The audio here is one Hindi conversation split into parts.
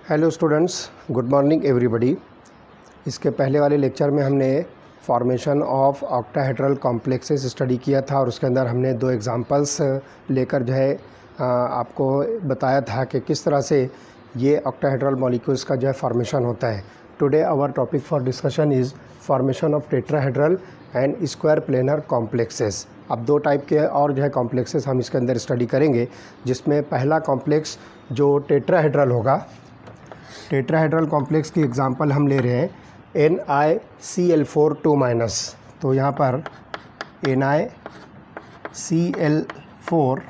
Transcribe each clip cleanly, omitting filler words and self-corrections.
Hello students, good morning everybody. इसके पहले वाले लेक्चर में हमने formation of octahedral complexes study किया था और उसके अंदर हमने दो एग्जांपल्स लेकर आपको बताया था कि किस तरह से ये ऑक्टाहेड्रल मॉलिक्यूल्स का फॉर्मेशन होता है। Today our topic for discussion is formation of tetrahedral and square planar complexes. अब दो टाइप के और कॉम्प्लेक्सेस हम इसके अंदर स्टडी करेंगे, जिसमें पहला कॉम्प्लेक्स जो टेट्राहेड्रल होगा। टेट्राहेड्रल कॉम्प्लेक्स की एग्जांपल हम ले रहे हैं NiCl4 2-। तो यहाँ पर NiCl4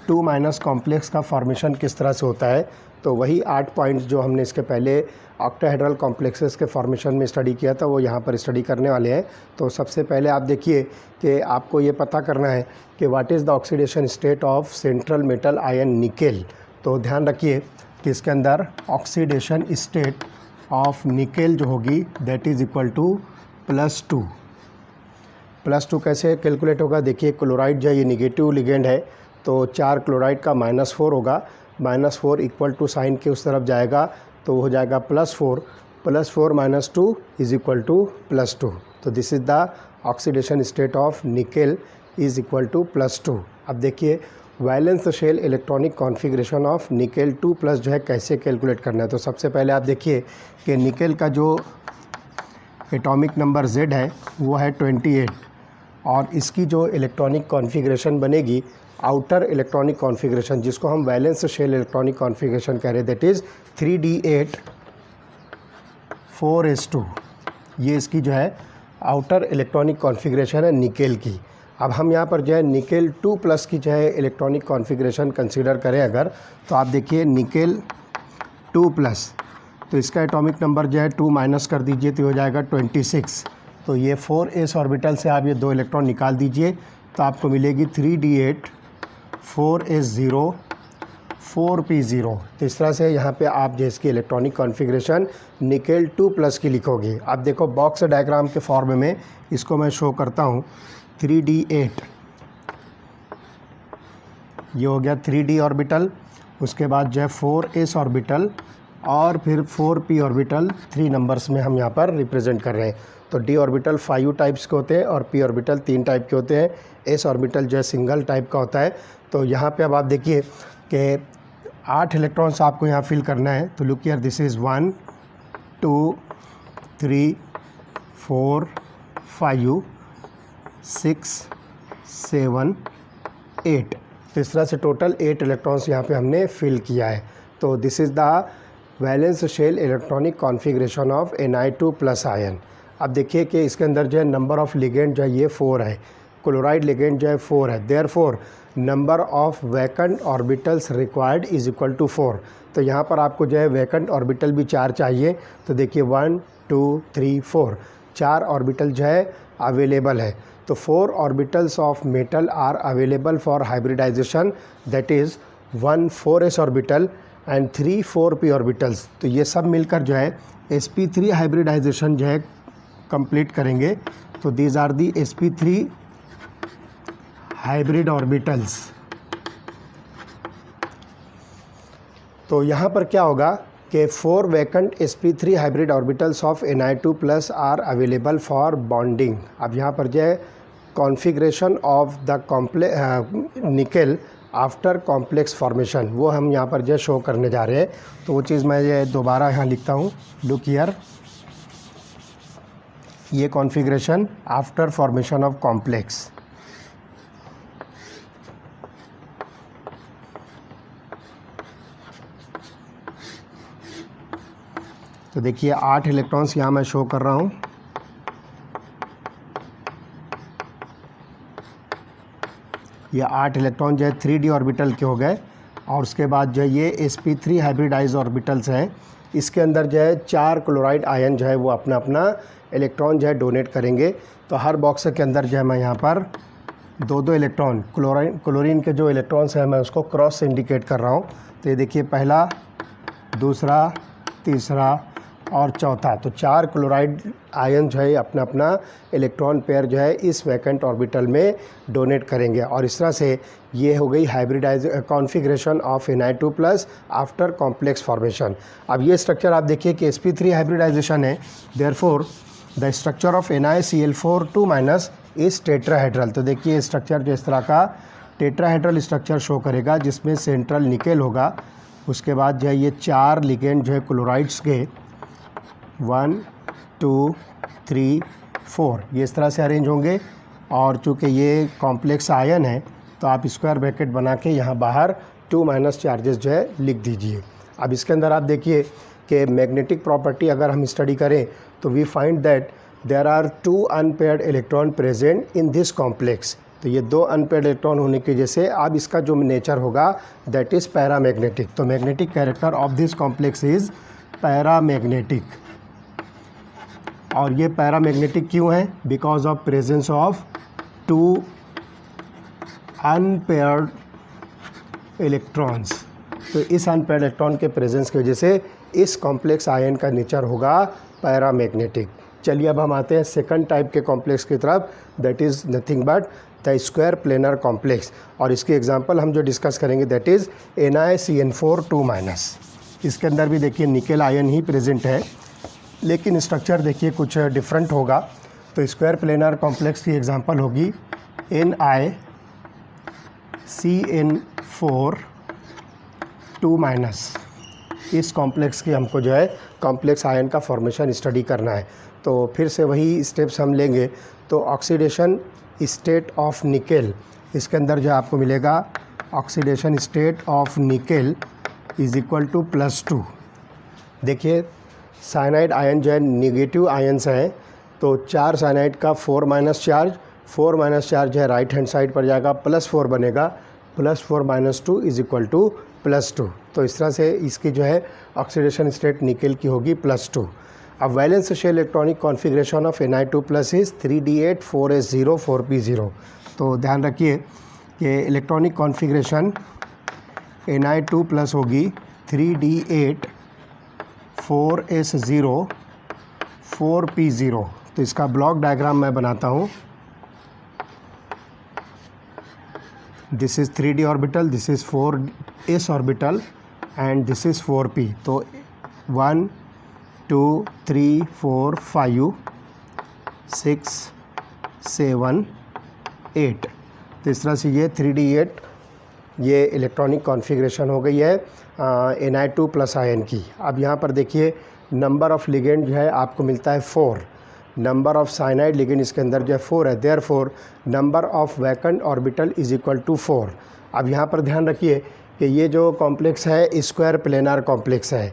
2- कॉम्प्लेक्स का फॉर्मेशन किस तरह से होता है, तो वही 8 पॉइंट्स जो हमने इसके पहले ऑक्टाहेड्रल कॉम्प्लेक्सेस के फॉर्मेशन में स्टडी किया था वो यहाँ पर स्टडी करने वाले हैं। तो सबसे पहले आप देखिए कि आपको ये पता करना है कि what is the oxidation state of central metal ion nickel. तो ध्यान रखिए कि इसके अंदर ऑक्सीडेशन स्टेट ऑफ निकेल जो होगी दैट इज़ इक्वल टू +2। +2 कैसे कैलकुलेट होगा? देखिए, क्लोराइड जो है ये निगेटिव लिगेंड है, तो 4 क्लोराइड का -4 होगा। -4 इक्वल टू साइन के उस तरफ जाएगा तो हो जाएगा +4 +4 -2 इज़ इक्वल टू +2। तो this is the oxidation state of nickel is equal to +2। अब देखिए valence shell electronic configuration of nickel 2+ जो है कैसे कैलकुलेट करना है। तो सबसे पहले आप देखिए कि निकेल का जो एटॉमिक नंबर Z है वो है 28 और इसकी जो इलेक्ट्रॉनिक कॉन्फ़िगरेशन बनेगी आउटर इलेक्ट्रॉनिक कॉन्फ़िगरेशन, जिसको हम वैलेंस शेल इलेक्ट्रॉनिक कॉन्फ़िगरेशन कह रहे हैं, दैट इज़ 3d8 4s2। ये इसकी जो है आउटर इलेक्ट्रॉनिक कॉन्फ़िगरेशन है निकेल की। अब हम यहाँ पर निकेल 2+ की इलेक्ट्रॉनिक कॉन्फ़िगरेशन कंसीडर करें अगर, तो आप देखिए निकेल 2+, तो इसका एटॉमिक नंबर 2 माइनस कर दीजिए तो हो जाएगा 26। तो ये 4s ऑर्बिटल से आप ये 2 इलेक्ट्रॉन निकाल दीजिए तो आपको मिलेगी 3d8 4s0 4p0। तो इस तरह से यहाँ पे आप इसकी इलेक्ट्रॉनिक कॉन्फ़िगरेशन निकेल 2+ की लिखोगे। अब देखो बॉक्स डायग्राम के फॉर्म में इसको मैं शो करता हूँ। 3d8 ये हो गया 3d ऑर्बिटल, उसके बाद 4s ऑर्बिटल और फिर 4p ऑर्बिटल 3 नंबर्स में हम यहाँ पर रिप्रेजेंट कर रहे हैं। तो d ऑर्बिटल 5 टाइप्स के होते हैं और p ऑर्बिटल 3 टाइप के होते हैं। s ऑर्बिटल सिंगल टाइप का होता है। तो यहाँ पे अब आप देखिए कि 8 इलेक्ट्रॉन्स आपको यहाँ फिल करना है। तो लुक हियर, दिस इज़ 1 2 3 4 5 6 7 8। तो इस तरह से टोटल 8 इलेक्ट्रॉन्स यहाँ पे हमने फिल किया है। तो this is the valence shell electronic configuration of Ni2+ ion. अब देखिए कि इसके अंदर नंबर ऑफ लिगेंड ये 4 है, क्लोराइड लिगेंड 4 है। Therefore number of vacant orbitals required is equal to 4। तो यहाँ पर आपको वैकेंट ऑर्बिटल भी 4 चाहिए। तो देखिए 1 2 3 4 4 ऑर्बिटल अवेलेबल है। तो 4 orbitals of metal are available for hybridization, that is 1 4s orbital and 3 4p orbitals. तो ये सब मिलकर sp3 हाइब्रिडाइजेशन कंप्लीट करेंगे। तो these are the sp3 hybrid orbitals. तो यहाँ पर क्या होगा कि 4 vacant sp3 hybrid orbitals of Ni2+ are available for bonding. अब यहाँ पर configuration of the nickel after complex formation वो हम यहाँ पर शो करने जा रहे हैं। तो वो चीज़ मैं दोबारा यहाँ लिखता हूँ। लुक हियर, ये configuration after formation of complex. तो देखिए 8 इलेक्ट्रॉन्स यहाँ मैं शो कर रहा हूँ। ये 8 इलेक्ट्रॉन 3d ऑर्बिटल के हो गए और उसके बाद ये sp3 हाइब्रिडाइज ऑर्बिटल्स हैं। इसके अंदर 4 क्लोराइड आयन वो अपना अपना इलेक्ट्रॉन डोनेट करेंगे। तो हर बॉक्स के अंदर मैं यहाँ पर 2 इलेक्ट्रॉन क्लोरीन के जो इलेक्ट्रॉन्स हैं मैं उसको क्रॉस से इंडिकेट कर रहा हूँ। तो ये देखिए पहला, दूसरा, तीसरा और चौथा, तो 4 क्लोराइड आयन जो है अपना अपना इलेक्ट्रॉन पेयर जो है इस वैकेंट ऑर्बिटल में डोनेट करेंगे। और इस तरह से ये हो गई hybridize configuration of Na2+ after complex formation. अब ये स्ट्रक्चर आप देखिए कि sp3 हाइब्रिडाइजेशन है, therefore the structure of NaCl4 इस टेट्राहेड्रल। तो देखिए स्ट्रक्चर जो इस तरह का टेट्राहेड्रल स्ट्रक्चर शो करेगा जिसमें सेंट्रल निकेल होगा, उसके बाद जो है ये 4 लिगेंड जो है क्लोराइड्स के 1 2 3 4 ये इस तरह से अरेंज होंगे। और चूँकि ये कॉम्प्लेक्स आयन है तो आप स्क्वायर ब्रैकेट बना के यहाँ बाहर 2- चार्जेस जो है लिख दीजिए। अब इसके अंदर आप देखिए कि मैग्नेटिक प्रॉपर्टी अगर हम स्टडी करें तो we find that there are 2 unpaired electron present in this complex. तो ये 2 अनपेयर्ड इलेक्ट्रॉन होने की वजह से अब इसका जो नेचर होगा दैट इज़ पैरामैग्नेटिक। तो magnetic character of this complex is paramagnetic. और ये पैरामैग्नेटिक क्यों है? Because of presence of 2 unpaired electrons. तो इस अनपेयर्ड इलेक्ट्रॉन के प्रेजेंस की वजह से इस कॉम्प्लेक्स आयन का नेचर होगा पैरामैग्नेटिक। चलिए अब हम आते हैं सेकंड टाइप के कॉम्प्लेक्स की तरफ, that is nothing but the square planar complex. और इसकी एग्जांपल हम जो डिस्कस करेंगे दैट इज़ NaCN4 इसके अंदर भी देखिए निकेल आयन ही प्रेजेंट है, लेकिन स्ट्रक्चर देखिए कुछ डिफरेंट होगा। तो स्क्वायर प्लेनर कॉम्प्लेक्स की एग्जांपल होगी NaCN4 इस कॉम्प्लेक्स की हमको जो है कॉम्प्लेक्स आयन का फॉर्मेशन स्टडी करना है। तो फिर से वही स्टेप्स हम लेंगे। तो ऑक्सीडेशन स्टेट ऑफ निकेल, इसके अंदर जो आपको मिलेगा oxidation state of nickel is equal to +2। देखिए साइनाइड आयन जो है निगेटिव आयन्स हैं, तो 4 साइनाइड का 4- चार्ज, 4- चार्ज जो है राइट हैंड साइड पर जाएगा, +4 बनेगा, +4 - 2 इज़ इक्वल टू +2। तो इस तरह से इसकी जो है ऑक्सीडेशन स्टेट निकेल की होगी +2। अब valence shell electronic configuration of Na2+ is 3d8 4s0 4p0। तो ध्यान रखिए कि इलेक्ट्रॉनिक कॉन्फ़िगरेशन Na2+ होगी 3d8 4s0 4p0। तो इसका ब्लॉक डायग्राम मैं बनाता हूँ। This is 3d orbital, this is 4s orbital and this is 4p। तो 1 2 3 4 5 6 7 8। तो इस तरह से ये 3d8 ये इलेक्ट्रॉनिक कॉन्फ़िगरेशन हो गई है Na2+ आयन की। अब यहाँ पर देखिए नंबर ऑफ़ लिगेंड जो है आपको मिलता है 4, नंबर ऑफ़ साइनाइड लिगेंड इसके अंदर जो है 4 है, therefore number of vacant orbital is equal to 4। अब यहाँ पर ध्यान रखिए कि ये जो कॉम्प्लेक्स है स्क्वायर प्लेनर कॉम्प्लेक्स है।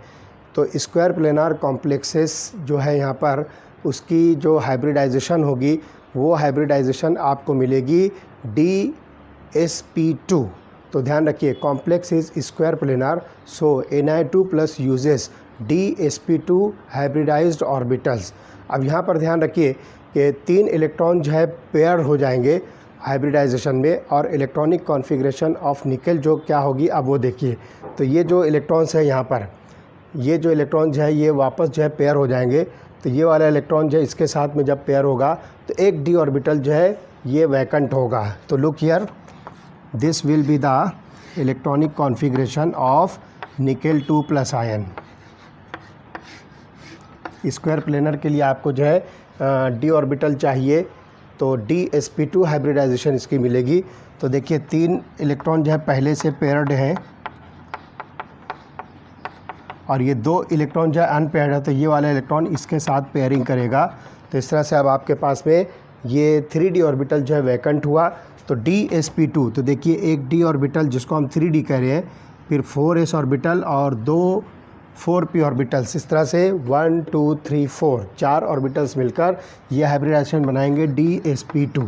तो स्क्वायर प्लेनर कॉम्प्लेक्सेस जो है यहाँ पर उसकी जो हाइब्रिडाइजेशन होगी वो हाइब्रिडाइजेशन आपको मिलेगी DsP2। तो ध्यान रखिए complex is square planar, so Na2+ uses DsP2 hybridized orbitals. अब यहाँ पर ध्यान रखिए कि 3 इलेक्ट्रॉन जो है पेयर हो जाएंगे हाइब्रिडाइजेशन में, और इलेक्ट्रॉनिक कॉन्फ़िगरेशन ऑफ निकेल जो क्या होगी अब वो देखिए। तो ये जो इलेक्ट्रॉन्स है यहाँ पर, ये जो इलेक्ट्रॉन जो है ये वापस जो है पेयर हो जाएंगे। तो ये वाला इलेक्ट्रॉन जो है इसके साथ में जब पेयर होगा तो एक d ऑर्बिटल जो है ये वैकेंट होगा। तो look here, this will be the electronic configuration of nickel 2+ ion. Square planar के लिए आपको जो है d ऑर्बिटल चाहिए, तो DsP2 हाइब्रिडाइजेशन इसकी मिलेगी। तो देखिए 3 इलेक्ट्रॉन जो है पहले से पेयर्ड हैं और ये 2 इलेक्ट्रॉन जो है अनपेयर्ड है, तो ये वाला इलेक्ट्रॉन इसके साथ पेयरिंग करेगा। तो इस तरह से अब आपके पास में ये 3d ऑर्बिटल जो है वैकेंट हुआ। तो DsP2, तो देखिए एक d ऑर्बिटल जिसको हम 3d कह रहे हैं, फिर 4s ऑर्बिटल और 2 4p ऑर्बिटल्स, इस तरह से 1 2 3 4 4 ऑर्बिटल्स मिलकर ये हाइब्रिडाइजेशन बनाएंगे DsP2।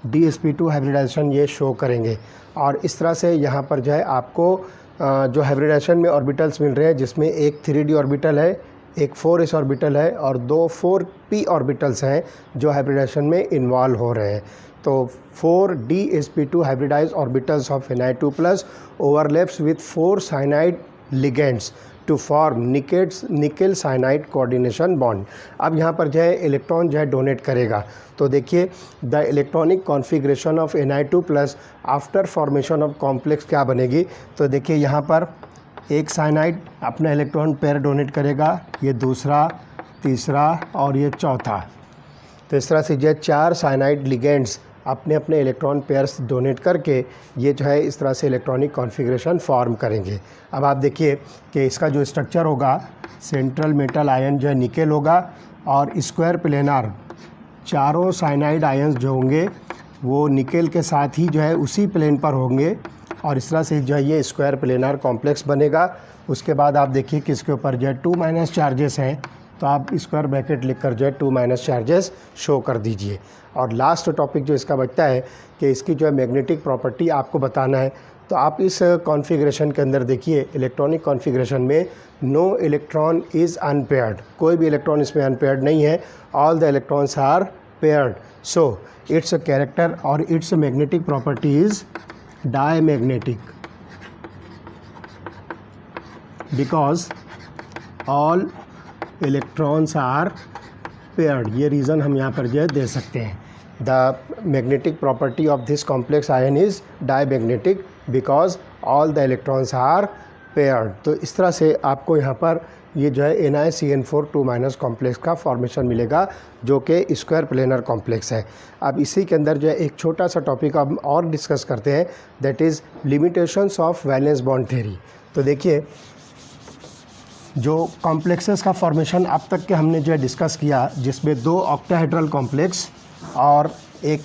DsP2 हाइब्रिडाइजेशन ये शो करेंगे। और इस तरह से यहाँ पर जो है आपको जो हाइब्रिडाइजेशन में ऑर्बिटल्स मिल रहे हैं, जिसमें एक 3d ऑर्बिटल है, एक 4s ऑर्बिटल है और 2 4p ऑर्बिटल्स हैं जो हाइब्रिडाइजेशन में इन्वॉल्व हो रहे हैं। तो 4 DsP2 hybridized orbitals of Na2+ overlaps with 4 cyanide ligands to form nickel cyanide coordination bond. अब यहाँ पर जो है इलेक्ट्रॉन जो है डोनेट करेगा। तो देखिए the electronic configuration of Na2 plus after formation of complex क्या बनेगी। तो देखिए यहाँ पर एक साइनाइड अपना इलेक्ट्रॉन पेयर डोनेट करेगा, ये दूसरा, तीसरा और ये चौथा। तो इस तरह से जो 4 साइनाइड लिगेंड्स अपने अपने इलेक्ट्रॉन पेयर्स डोनेट करके ये जो है इस तरह से इलेक्ट्रॉनिक कॉन्फ़िगरेशन फॉर्म करेंगे। अब आप देखिए कि इसका जो स्ट्रक्चर होगा, सेंट्रल मेटल आयन जो है निकेल होगा और स्क्वायर प्लेनर चारों साइनाइड आयंस जो होंगे वो निकेल के साथ ही जो है उसी प्लेन पर होंगे और इस तरह से जो है ये स्क्वायर प्लेनर कॉम्प्लेक्स बनेगा। उसके बाद आप देखिए कि इसके ऊपर जो है 2- चार्जेस हैं, तो आप स्क्वायर ब्रैकेट लिखकर जो है 2- चार्जेस शो कर दीजिए। और लास्ट टॉपिक जो इसका बचता है कि इसकी जो है मैग्नेटिक प्रॉपर्टी आपको बताना है। तो आप इस कॉन्फ़िगरेशन के अंदर देखिए इलेक्ट्रॉनिक कॉन्फ़िगरेशन में नो इलेक्ट्रॉन इज़ अनपेयर्ड, कोई भी इलेक्ट्रॉन इसमें अनपेयर्ड नहीं है, all the electrons are paired. So its character और its magnetic property is diamagnetic because all electrons are paired. ये रीज़न हम यहाँ पर जो है दे सकते हैं। The magnetic property of this complex ion is diamagnetic because all the electrons are paired. तो इस तरह से आपको यहाँ पर ये जो है NiCN4 2- कॉम्प्लेक्स का फॉर्मेशन मिलेगा जो कि स्क्वायर प्लेनर कॉम्प्लेक्स है। अब इसी के अंदर जो है एक छोटा सा टॉपिक हम और डिस्कस करते हैं, that is limitations of valence bond theory. तो देखिए जो कॉम्प्लेक्सेस का फॉर्मेशन अब तक के हमने जो है डिस्कस किया, जिसमें 2 ऑक्टाहेड्रल कॉम्प्लेक्स और एक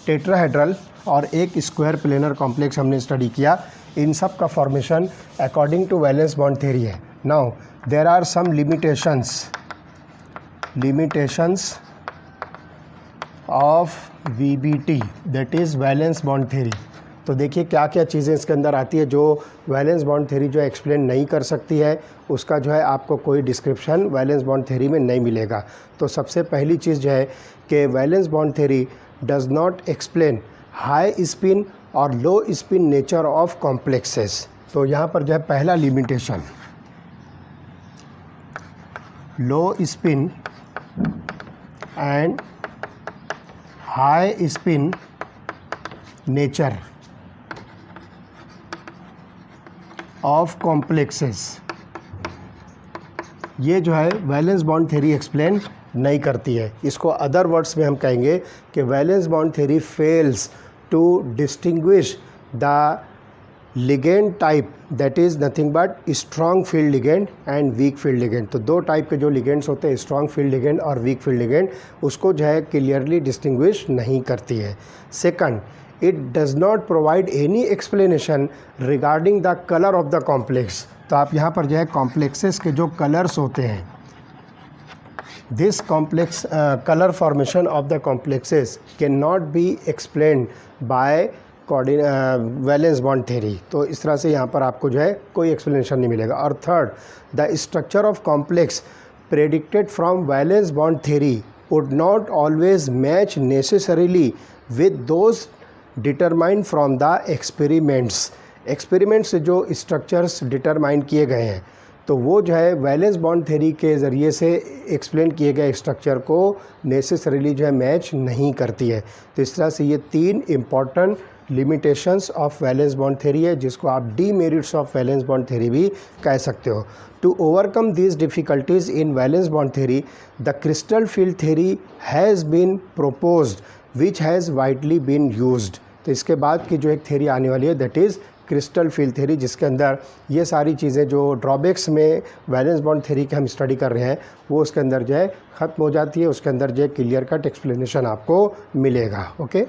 टेट्राहेड्रल और एक स्क्वायर प्लेनर कॉम्प्लेक्स हमने स्टडी किया, इन सब का formation according to valence bond theory है। Now there are some limitations of VBT, that is valence bond theory. तो देखिए क्या क्या चीज़ें इसके अंदर आती है जो वैलेंस बॉन्ड थ्योरी जो एक्सप्लेन नहीं कर सकती है, उसका जो है आपको कोई डिस्क्रिप्शन वैलेंस बॉन्ड थ्योरी में नहीं मिलेगा। तो सबसे पहली चीज़ जो है कि valence bond theory does not explain high spin और low spin nature of complexes. तो यहाँ पर जो है पहला limitation, low spin and high spin nature of complexes, ये जो है वैलेंस बॉन्ड थ्योरी एक्सप्लेन नहीं करती है। इसको अदर वर्ड्स में हम कहेंगे कि valence bond theory fails to distinguish the ligand type, that is nothing but strong field ligand and weak field ligand. तो 2 टाइप के जो लिगेंड्स होते हैं, स्ट्रॉन्ग फील्ड लिगेंड और वीक फील्ड लिगेंड, उसको जो है क्लियरली डिस्टिंग्विश नहीं करती है। Second, it does not provide any explanation regarding the color of the complex। तो आप यहाँ पर जो है कॉम्प्लेक्सेस के जो कलर्स होते हैं, this complex color formation of the complexes cannot be explained by valence bond theory. तो इस तरह से यहाँ पर आपको जो है कोई एक्सप्लेनेशन नहीं मिलेगा। और third, the structure of complex predicted from valence bond theory would not always match necessarily with those determined from the experiments से जो स्ट्रक्चर्स डिटरमाइन किए गए हैं, तो वो जो है वैलेंस बॉन्ड थ्योरी के ज़रिए से एक्सप्लेन किए गए स्ट्रक्चर को नेसेसरीली जो है मैच नहीं करती है। तो इस तरह से ये 3 important limitations of valence bond theory है, जिसको आप demerits of valence bond theory भी कह सकते हो। To overcome these difficulties in valence bond theory, the crystal field theory has been proposed which has widely been used. तो इसके बाद की जो एक थ्योरी आने वाली है, that is crystal field theory, जिसके अंदर ये सारी चीज़ें जो ड्रॉबैक्स में वैलेंस बॉन्ड थ्योरी के हम स्टडी कर रहे हैं वो उसके अंदर जो है ख़त्म हो जाती है। उसके अंदर जो है क्लियर कट एक्सप्लेनेशन आपको मिलेगा। ओके।